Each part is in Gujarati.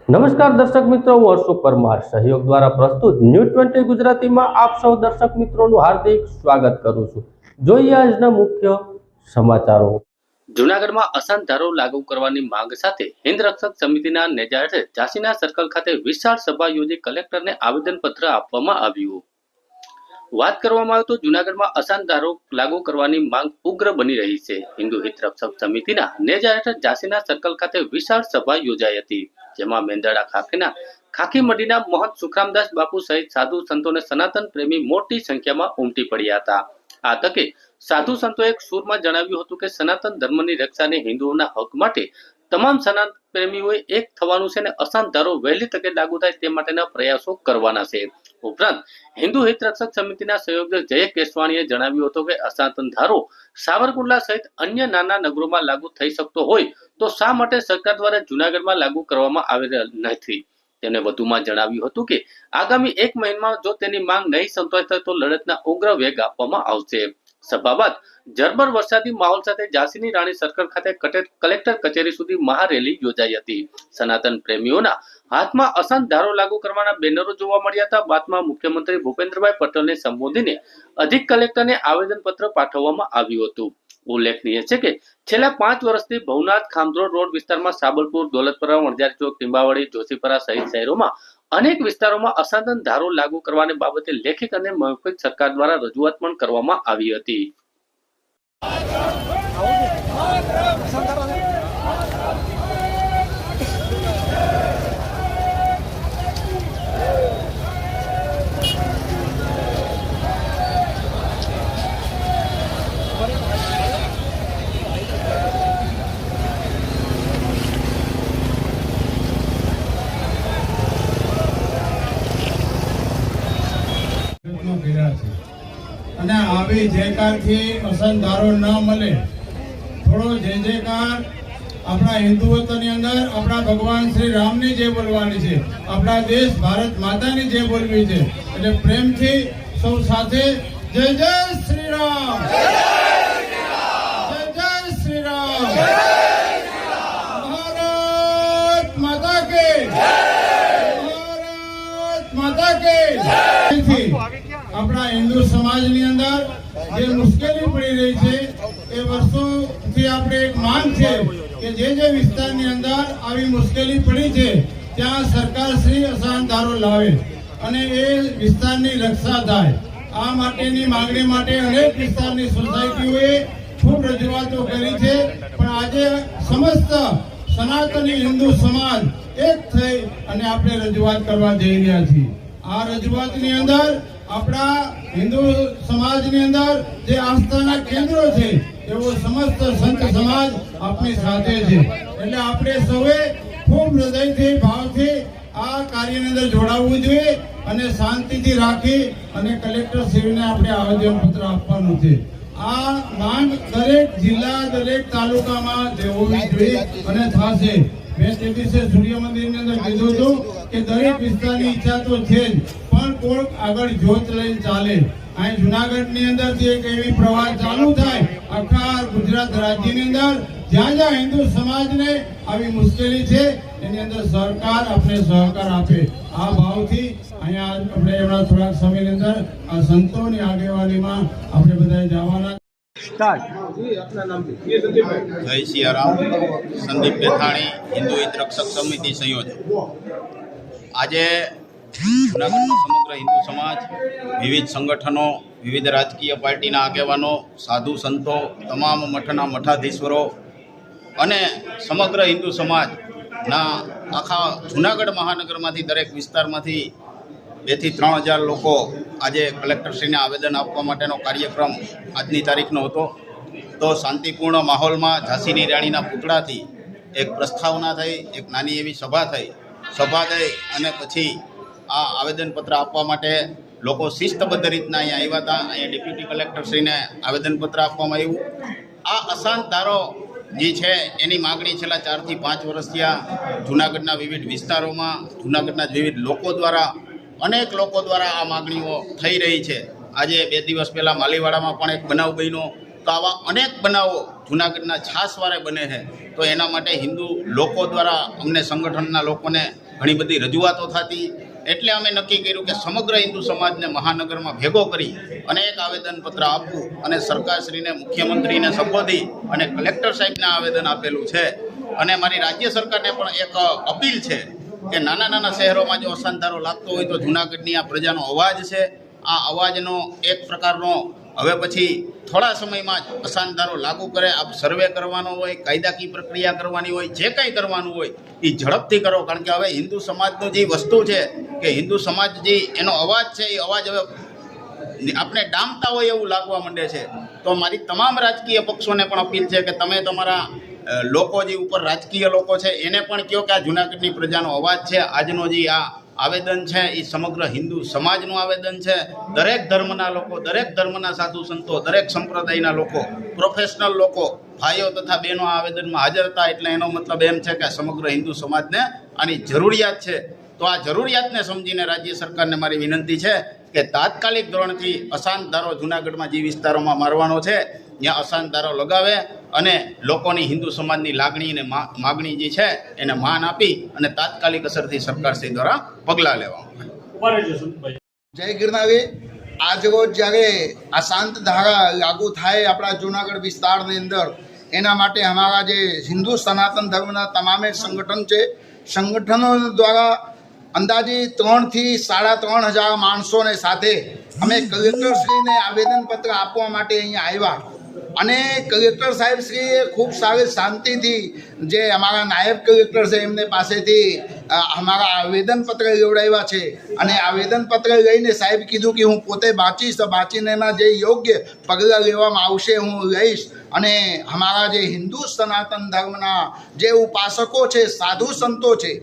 નમસ્કાર દર્શક મિત્રો, હું અશોક પરમાર સહયોગ દ્વારા પ્રસ્તુત ન્યૂઝ 20 ગુજરાતીમાં આપ સૌ દર્શક મિત્રોનું હાર્દિક સ્વાગત કરું છું। જોઈએ આજના મુખ્ય સમાચારો। જૂનાગઢમાં અશાંત ધારો લાગુ કરવાની માંગ સાથે હિન્દ રક્ષક સમિતિના નેજા હેઠળ ઝાંસીના સર્કલ ખાતે વિશાળ સભા યોજી કલેક્ટરને આવેદનપત્ર આપવામાં આવ્યું। વાત કરવામાં આવે તો જૂનાગઢમાં અશાંત ધારો લાગુ કરવાની માંગ ઉગ્ર બની રહી છે। હિન્દુ હિત રક્ષક સમિતિના નેજા હેઠળ ઝાંસીના સર્કલ ખાતે વિશાળ સભા યોજાઈ હતી, જેમાં મેંદરડા ખાખીના ખાખી મંડીના મહંત સુખરામદાસ બાપુ સહિત સાધુ સંતોને સનાતન પ્રેમી મોટી સંખ્યામાં ઉમટી પડ્યા હતા। આ તકે સાધુ સંતોએ એક સૂરમાં જણાવ્યું હતું કે સનાતન ધર્મની રક્ષાને હિન્દુઓના હક માટે તમામ સનાતન પ્રેમીઓએ એક થવાનું છે અને અશાંત ધારો વહેલી તકે લાગુ થાય તે માટેના પ્રયાસો કરવાના છે। ઉપરાંત હિન્દુ હિત રક્ષક સમિતિના સંયોજક જય કેશવાણીએ જણાવ્યું હતું કે અશાંત ધારો સાવરકુંડલા સહિત અન્ય નાના નગરોમાં લાગુ થઈ શકતો હોય તો શા માટે સરકાર દ્વારા જૂનાગઢમાં લાગુ કરવામાં આવેલ નથી। તેમણે વધુમાં જણાવ્યું હતું કે આગામી 1 મહિનામાં જો તેની માંગ નહીં સંતોષાય તો લડતના ઉગ્ર વેગ આપવામાં આવશે। સભા બાદ જરબર વરસાદી માહોલ સાથે ઝાંસીની રાણી સર્કલ ખાતે કલેક્ટર કચેરી સુધી મહારેલી યોજાઈ હતી। સનાતન પ્રેમીઓના હાથમાં અશાંત ધારો લાગુ કરવાના બેનરો જોવા મળ્યા હતા। બાદમાં મુખ્યમંત્રી ભૂપેન્દ્રભાઈ પટેલને સંબોધીને અધિક કલેક્ટરને આવેદનપત્ર પાઠવવામાં આવ્યું હતું। ઉલ્લેખનીય છે કે છેલ્લા 5 વર્ષથી ભવનાથ ખામધ્રોડ રોડ વિસ્તારમાં સાબલપુર, દોલતપરા, વણઝારી ચોક, ટીંબાવાડી, જોશીપરા સહિત શહેરોમાં અનેક વિસ્તારોમાં અશાંત ધારો લાગુ કરવાની બાબતે લેખિત અને મૌખિક સરકાર દ્વારા રજૂઆત પણ કરવામાં આવી હતી। અને આવી જયકારથી અશાંત ધારો ન મળે, થોડો જય જયકાર આપણા હિન્દુત્વની અંદર આપણા ભગવાન શ્રી રામની જય બોલવાની છે, આપણા દેશ ભારત માતાની જય બોલવી છે। એટલે પ્રેમથી સૌ સાથે જય જય શ્રી રામ, જય જય શ્રી રામ, ભારત માતા કે, ભારત માતા કે। આપણા હિન્દુ સમાજની અંદર જે મુશ્કેલી પડી રહી છે એ વર્ષોથી આપણે એક માંગ છે કે જે વિસ્તારની અંદર આવી મુશ્કેલી પડી છે ત્યાં સરકાર શ્રી અશાંત ધારો લાવે અને એ વિસ્તારની રક્ષા થાય। આ માટેની માંગણી માટે અનેક વિસ્તારની સોસાયટીઓએ ખૂબ રજૂઆતો કરી છે, પણ આજે સમસ્ત સનાતની હિન્દુ સમાજ એક થઈ અને આપણે રજૂઆત કરવા જઈ રહ્યા છીએ। આ રજૂઆતની અંદર આપણા હિન્દુ સમાજની અંદર જે આસ્થાના કેન્દ્રો છે એવો સમસ્ત સંત સમાજ આપણી સાથે છે। એટલે આપણે સૌએ ખૂબ હૃદયથી ભાવથી આ કાર્યની અંદર જોડાવવું જોઈએ અને શાંતિથી રાખી અને કલેક્ટર શ્રીને આપણે આવેદનપત્ર આપવાનું છે। આ માંગ દરેક જિલ્લા, દરેક તાલુકામાં હોવી જોઈએ અને થશે। મેં તે દિવસે સૂર્ય મંદિરની અંદર કીધું હતું કે દરેક વિસ્તારની ઈચ્છા તો છે જ, પણ કોઈક આગળ જોત લઈને ચાલે। અહીં જુનાગઢની અંદરથી એક એવી પ્રવાહ ચાલુ થાય આખા ગુજરાત રાજ્યની અંદર જ્યાં જ્યાં હિન્દુ સમાજને આવી મુશ્કેલી છે એની અંદર સરકાર આપણે સહકાર આપે। આ ભાવથી અહીંયા આપણે એમના થોડાક સમયની અંદર આ સંતોની આગેવાનીમાં આપણે બધા જવાના। જય સિયારામ, સંદીપ પેથાણી, હિન્દુ હિત રક્ષક સમિતિ સંયોજક। આજે જૂનાગઢનો સમગ્ર હિન્દુ સમાજ, વિવિધ સંગઠનો, વિવિધ રાજકીય પાર્ટીના આગેવાનો, સાધુ સંતો, તમામ મઠના મઠાધીશ્વરો અને સમગ્ર હિન્દુ સમાજના આખા જૂનાગઢ મહાનગરમાંથી દરેક વિસ્તારમાંથી 2 થી 3 હજાર લોકો આજે કલેક્ટરશ્રીને આવેદન આપવા માટેનો કાર્યક્રમ આજની તારીખનો હતો। તો શાંતિપૂર્ણ માહોલમાં ઝાંસીની રાણીના પુતળાથી એક પ્રસ્તાવના થઈ, એક નાની એવી સભા થઈ અને પછી આ આવેદનપત્ર આપવા માટે લોકો શિસ્તબદ્ધ રીતના અહીંયા આવ્યા હતા। અહીંયા ડેપ્યુટી કલેક્ટરશ્રીને આવેદનપત્ર આપવામાં આવ્યું। આ અશાંત ધારો જે છે એની માગણી છેલ્લા 4 થી 5 વર્ષથી આ જૂનાગઢના વિવિધ વિસ્તારોમાં, જૂનાગઢના વિવિધ લોકો દ્વારા, અનેક લોકો દ્વારા આ માગણીઓ થઈ રહી છે। આજે 2 દિવસ પહેલાં માલીવાડામાં પણ એક બનાવ બન્યો, તો આવા અનેક બનાવો જૂનાગઢના છાસવારે બને છે। તો એના માટે હિન્દુ લોકો દ્વારા અમને સંગઠનના લોકોને ઘણી બધી રજૂઆતો થતી, એટલે અમે નક્કી કર્યું કે સમગ્ર હિન્દુ સમાજને મહાનગરમાં ભેગો કરી અને એક આવેદનપત્ર આપવું અને સરકારશ્રીને, મુખ્યમંત્રીને સંબોધી અને કલેક્ટર સાહેબને આવેદન આપેલું છે. અને મારી રાજ્ય સરકારને પણ એક અપીલ છે કે નાના નાના શહેરોમાં જો અશાંતધારો લાગતો હોય તો જૂનાગઢની આ પ્રજાનો અવાજ છે, આ અવાજનો એક પ્રકારનો હવે પછી થોડા સમયમાં જ અશાંતધારો લાગુ કરે. આપ સર્વે કરવાનો હોય, કાયદાકીય પ્રક્રિયા કરવાની હોય, જે કંઈ કરવાનું હોય એ ઝડપથી કરો. કારણ કે હવે હિન્દુ સમાજનું જે વસ્તુ છે કે હિન્દુ સમાજ જે એનો અવાજ છે એ અવાજ હવે આપણે ડામતા હોય એવું લાગવા માંડે છે. તો મારી તમામ રાજકીય પક્ષોને પણ અપીલ છે કે તમે તમારા લોકો જે ઉપર રાજકીય લોકો છે એને પણ કહો કે આ જૂનાગઢની પ્રજાનો અવાજ છે. આજનો જે આ આવેદન છે એ સમગ્ર હિન્દુ સમાજનું આવેદન છે. દરેક ધર્મના લોકો, દરેક ધર્મના સાધુ સંતો, દરેક સંપ્રદાયના લોકો, પ્રોફેશનલ લોકો, ભાઈઓ તથા બહેનો આ આવેદનમાં હાજર હતા. એટલે એનો મતલબ એમ છે કે સમગ્ર હિન્દુ સમાજને આની જરૂરિયાત છે. તો આ જરૂરિયાતને સમજીને રાજ્ય સરકારને મારી વિનંતી છે કે તાત્કાલિક ધોરણથી અશાંત ધારો જૂનાગઢમાં જે વિસ્તારોમાં મારવાનો છે ત્યાં અશાંત ધારો લગાવે અને લોકોની હિન્દુ સમાજની લાગણી અને માગણી જે છે એને માન આપી અને તાત્કાલિક અસરથી સરકારશ્રી દ્વારા પગલાં લેવામાં આવે. જય ગિરનારી. આજરોજ જ્યારે આ શાંત ધારા લાગુ થાય આપણા જૂનાગઢ વિસ્તારની અંદર, એના માટે અમારા જે હિન્દુ સનાતન ધર્મના તમામે સંગઠન છે, સંગઠનો દ્વારા અંદાજે 3,000 થી 3,500 માણસોને સાથે અમે કલેક્ટરશ્રીને આવેદનપત્ર આપવા માટે અહીંયા આવ્યા. અને કલેક્ટર સાહેબશ્રીએ ખૂબ સારી શાંતિથી જે અમારા નાયબ કલેક્ટર છે એમને પાસેથી અમારા આવેદનપત્ર લેવડાવ્યા છે. અને આવેદનપત્ર લઈને સાહેબ કીધું કે હું પોતે બાંચીને એમાં જે યોગ્ય પગલાં લેવામાં આવશે હું લઈશ. અને અમારા જે હિન્દુ સનાતન ધર્મના જે ઉપાસકો છે, સાધુ સંતો છે,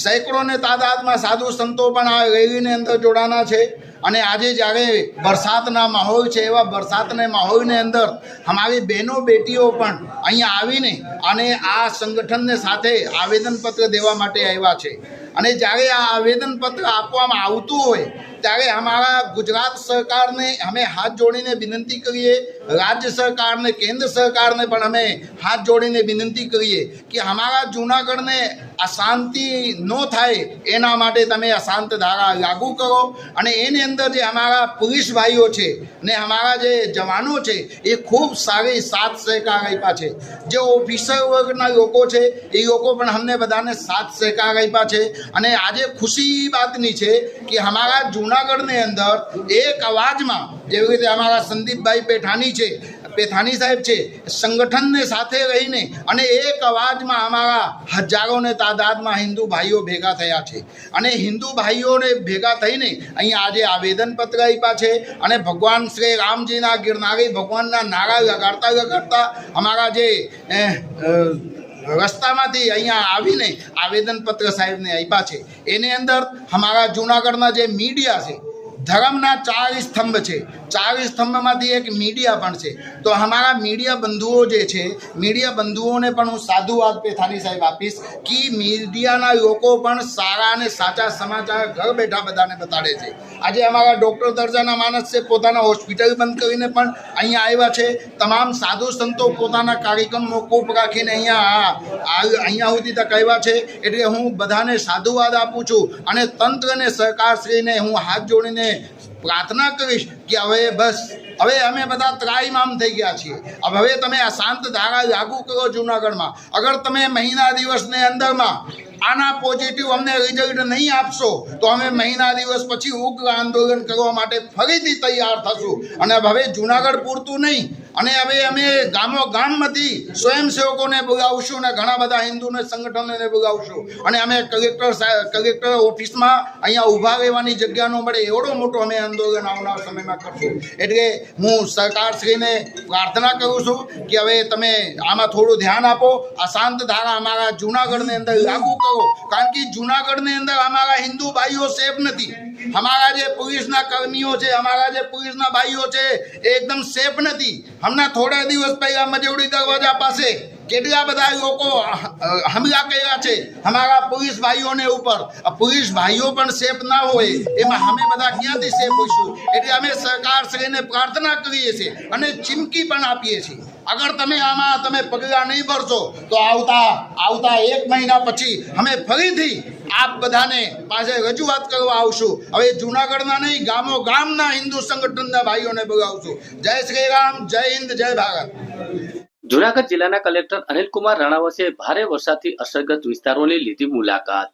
સેંકડોને તાદાદમાં સાધુ સંતો પણ આ રેલીની અંદર જોડાના છે. અને આજે જ્યારે વરસાદના માહોલ છે, એવા વરસાદના માહોલની અંદર અમારી બહેનો બેટીઓ પણ અહીંયા આવીને અને આ સંગઠનને સાથે આવેદનપત્ર દેવા માટે આવ્યા છે. અને જ્યારે આ આવેદનપત્ર આપવામાં આવતું હોય ત્યારે અમારા ગુજરાત સરકારને અમે હાથ જોડીને વિનંતી કરીએ, રાજ્ય સરકારને, કેન્દ્ર સરકારને પણ અમે હાથ જોડીને વિનંતી કરીએ કે અમારા જૂનાગઢને અશાંતિ ન થાય એના માટે તમે અશાંત ધારા લાગુ કરો. અને એની અંદર જે અમારા પોલીસ ભાઈઓ છે ને અમારા જે જવાનો છે એ ખૂબ સારી સાથ સહકાર આપ્યા છે. જે ઓફિસર વર્ગના લોકો છે એ લોકો પણ અમને બધાને સાથ સહકાર આપ્યા છે. અને આજે ખુશી બાતની છે કે અમારા જૂનાગઢની અંદર એક અવાજમાં, જેવી રીતે અમારા સંદીપભાઈ પેથાણી સાહેબ છે, સંગઠનને સાથે રહીને અને એક અવાજમાં અમારા હજારોને તાદાદમાં હિન્દુ ભાઈઓ ભેગા થયા છે. અને હિન્દુ ભાઈઓને ભેગા થઈને અહીંયા આજે આવેદનપત્ર આપ્યા છે. અને ભગવાન શ્રી રામજીના, ગિરનારી ભગવાનના નારા લગાડતા અમારા જે રસ્તામાંથી અહીંયા આવીને આવેદનપત્ર સાહેબને આપ્યા છે. એની અંદર અમારા જૂનાગઢના જે મીડિયા છે, ધર્મના 4 સ્તંભ છે, 4 સ્તંભમાંથી એક મીડિયા પણ છે. તો અમારા મીડિયા બંધુઓ જે છે, મીડિયા બંધુઓને પણ હું સાધુવાદ પેથાણી સાહેબ આપીશ કે મીડિયાના લોકો પણ સારા અને સાચા સમાચાર ઘર બેઠા બધાને બતાડે છે. આજે અમારા ડૉક્ટર દરજાના માણસ છે, પોતાના હોસ્પિટલ બંધ કરીને પણ અહીંયા આવ્યા છે. તમામ સાધુ સંતો પોતાના કાર્યક્રમ મોકૂફ રાખીને અહીંયા સુધી તક આવ્યા છે. એટલે હું બધાને સાધુવાદ આપું છું. અને તંત્રને, સરકારશ્રીને હું હાથ જોડીને પ્રાર્થના કરીશ કે હવે અમે બધા ત્રાઈમામ થઈ ગયા છીએ. હવે તમે આ શાંત ધારા લાગુ કરો જૂનાગઢમાં. અગર તમે મહિના દિવસની અંદરમાં આના પોઝિટિવ અમને રિઝલ્ટ નહીં આપશો તો અમે મહિના દિવસ પછી ઉગ્ર આંદોલન કરવા માટે ફરીથી તૈયાર થશું. અને હવે જૂનાગઢ પૂરતું નહીં, અને હવે અમે ગામમાંથી સ્વયંસેવકોને બોલાવશું અને ઘણા બધા હિન્દુને સંગઠનોને બોલાવશું. અને અમે કલેક્ટર ઓફિસમાં અહીંયા ઊભા રહેવાની જગ્યા ન મળે એવડો મોટો અમે આંદોલન આવનાર સમયમાં કરશું. એટલે હું સરકારશ્રીને પ્રાર્થના કરું છું કે હવે તમે આમાં થોડું ધ્યાન આપો. આ શાંત ધારા અમારા જૂનાગઢની અંદર લાગુ કરો. કારણ કે જૂનાગઢની અંદર અમારા હિન્દુ ભાઈઓ સેફ નથી. અમારા જે પોલીસના કર્મીઓ છે, અમારા જે પોલીસના ભાઈઓ છે એ એકદમ સેફ નથી. હમણાં થોડા દિવસ પહેલા મજવડી દરવાજા પાસે કેટલા બધા લોકો હમલા કર્યા છે અમારા પોલીસ ભાઈઓને ઉપર. પોલીસ ભાઈઓ પણ સેફ ના હોય એમાં અમે બધા ક્યાંથી સેફ હોઈશું? એટલે અમે સરકારશ્રીને પ્રાર્થના કરીએ છીએ અને ચીમકી પણ આપીએ છીએ. અગર તમે આમાં પગલાં નહીં ભરશો તો આવતા 1 મહિના પછી અમે ફરીથી આપ બધાને પાસે રજૂઆત કરવા આવશું. હવે જૂનાગઢના નહીં, ગામો ગામના હિન્દુ સંગઠનના ભાઈઓને બોલાવશું. જય શ્રી રામ, જય હિન્દ, જય ભારત. જૂનાગઢ જિલ્લાના કલેક્ટર અનિલકુમાર રાણાવસે ભારે વરસાદથી અસરગ્રસ્ત વિસ્તારોની લીધી મુલાકાત.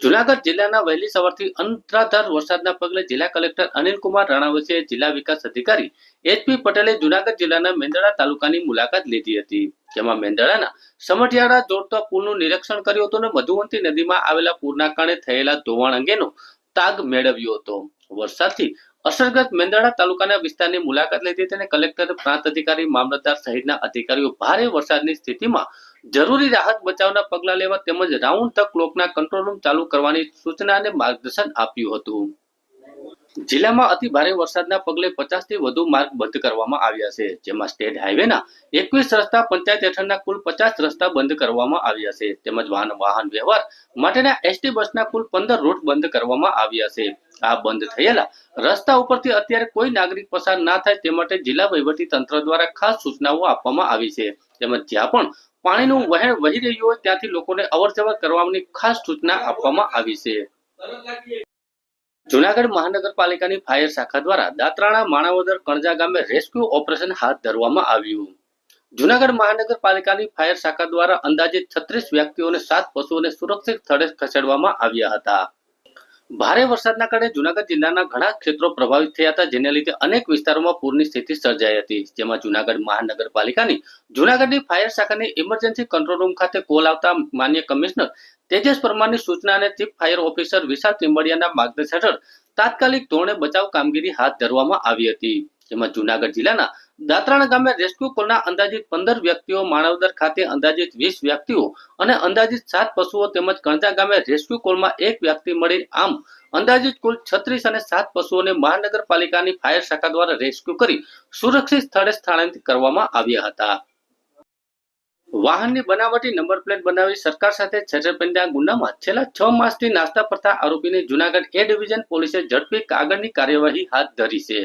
જૂનાગઢ જિલ્લાના વહેલી સવારથી અનરાધાર વરસાદના પગલે જિલ્લા કલેક્ટર અનિલકુમાર રાણાવસે જિલ્લા વિકાસ અધિકારી HP પટેલે જૂનાગઢ જિલ્લાના મેંદરડા તાલુકાની મુલાકાત લીધી હતી. જેમાં મેંદરડાના સમઢિયાળા જોડતા પુલનું નિરીક્ષણ કર્યું હતું અને મધુવંતી નદીમાં આવેલા પૂરના કારણે થયેલા ધોવાણ અંગેનો તાગ મેળવ્યો હતો. વરસાદથી અસરગ્રસ્ત મેંદરડા તાલુકાના વિસ્તારની મુલાકાત લીધી તેને કલેક્ટરે પ્રાંત અધિકારી, મામલતદાર સહિતના અધિકારીઓ ભારે વરસાદની સ્થિતિમાં જરૂરી રાહત બચાવના પગલાં લેવા તેમજ રાઉન્ડ ધ ક્લોકના કંટ્રોલ રૂમ ચાલુ કરવાની સૂચના અને માર્ગદર્શન આપ્યું હતું. જિલ્લામાં અતિ ભારે વરસાદના પગલે 50 થી વધુ માર્ગ બંધ કરવામાં આવ્યા છે. જેમાં સ્ટેટ હાઈવેના 21 રસ્તા, પંચાયત હેઠળના કુલ 50 રસ્તા બંધ કરવામાં આવ્યા છે. તેમજ વાહન વ્યવહાર માટેના ST બસના કુલ 15 રૂટ બંધ કરવામાં આવ્યા છે. આ બંધ થયેલા રસ્તા ઉપરથી અત્યારે કોઈ નાગરિક પસાર ના થાય તે માટે જિલ્લા વહીવટી તંત્ર દ્વારા ખાસ સૂચનાઓ આપવામાં આવી છે. તેમજ જ્યાં પણ પાણીનું વહેણ વહી રહ્યું હોય ત્યાંથી લોકોને અવરજવર કરવાની ખાસ સૂચના આપવામાં આવી છે. જૂનાગઢ મહાનગરપાલિકાની ફાયર શાખા દ્વારા દાત્રાણા માણાવદર કણજા ગામે રેસ્ક્યુ ઓપરેશન હાથ ધરવામાં આવ્યું. જૂનાગઢ મહાનગરપાલિકાની ફાયર શાખા દ્વારા અંદાજિત 36 વ્યક્તિઓને 7 પશુઓને સુરક્ષિત સ્થળે ખસેડવામાં આવ્યા હતા. ભારે વરસાદના કારણે જૂનાગઢ જિલ્લાના ઘણા ક્ષેત્રો પ્રભાવિત થયા હતા, જેને લીધે અનેક વિસ્તારોમાં પૂરની સ્થિતિ સર્જાઈ હતી. જેમાં જૂનાગઢ મહાનગરપાલિકાની જૂનાગઢની ફાયર શાખાની ઇમરજન્સી કંટ્રોલ રૂમ ખાતે કોલ આવતા માન્ય કમિશનર તેજસ પરમારની સૂચના અને ચીફ ફાયર ઓફિસર વિશાલ ટીમ્બડિયાના માર્ગદર્શન હેઠળ તાત્કાલિક ધોરણે બચાવ કામગીરી હાથ ધરવામાં આવી હતી. જેમાં જૂનાગઢ જિલ્લાના દાત્રાણા ગામે રેસ્ક્યુ કોલના અંદાજિત 15 વ્યક્તિઓ, માણાવદર ખાતે અંદાજિત 20 વ્યક્તિઓ અને અંદાજિત 7 પશુઓ તેમજ કણજા ગામે રેસ્ક્યુ કોલમાં 1 વ્યક્તિ મળી આમ અંદાજિત કુલ 36 અને 7 પશુઓને મહાનગરપાલિકાની ફાયર શાખા દ્વારા રેસ્ક્યુ કરી સુરક્ષિત સ્થળે સ્થળાંતરિત કરવામાં આવ્યા હતા. વાહનની બનાવટી નંબર પ્લેટ બનાવી સરકાર સાથે છેતરપિંડીના ગુનામાં છેલ્લા 6 માસથી નાસ્તા ફરતા આરોપીને જૂનાગઢ A ડિવિઝન પોલીસે ઝડપી આગળની કાર્યવાહી હાથ ધરી છે.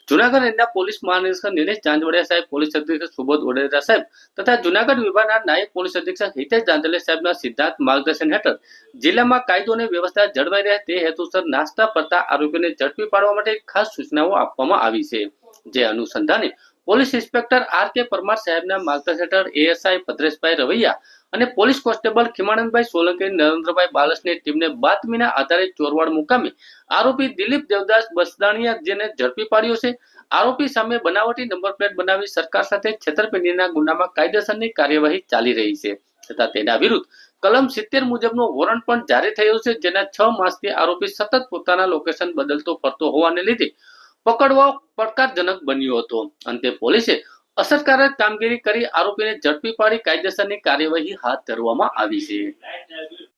જૂનાગઢ રેન્જના પોલીસ મહાનિરીક્ષક નિલેશ જાંજવડિયા સાહેબ, પોલીસ અધિક્ષક સુબોધ ઓડેરા સાહેબ તથા જૂનાગઢ વિભાગના નાયબ પોલીસ અધિક્ષક હિતેશ જાંજલે સાહેબના સિદ્ધાંત માર્ગદર્શન હેઠળ જિલ્લામાં કાયદો અને વ્યવસ્થા જળવાઈ રહે તે હેતુસર નાસ્તા ફરતા આરોપીને ઝડપી પાડવા માટે ખાસ સૂચનાઓ આપવામાં આવી છે. જે અનુસંધાને પોલીસ ઇન્સ્પેક્ટર RK પરમાર સાહેબના માર્ગદર્શન હેઠળ ASI ભદ્રેશભાઈ રવૈયા અને પોલીસ કોન્સ્ટેબલ ખીમાનંદભાઈ સોલંકી, નરેન્દ્રભાઈ બાલસની ટીમને બાતમીના આધારે ચોરવાડ મુકામે આરોપી દિલીપ દેવદાસ બસદાણિયા જેને ઝડપી પાડ્યો છે. આરોપી સામે બનાવટી નંબર પ્લેટ બનાવી સરકાર સાથે છેતરપિંડીના ગુનામાં કાયદેસરની કાર્યવાહી ચાલી રહી છે. તથા તેના વિરુદ્ધ કલમ 70 મુજબનો વોરંટ પણ જારી થયો છે. જેના 6 માસથી આરોપી સતત પોતાના લોકેશન બદલતો ફરતો હોવાને લીધે પકડવો પડકારજનક બન્યો હતો. અંતે પોલીસે અસરકારક કામગીરી કરી આરોપીને ઝડપી પાડી કાયદેસરની કાર્યવાહી હાથ ધરવામાં આવી છે.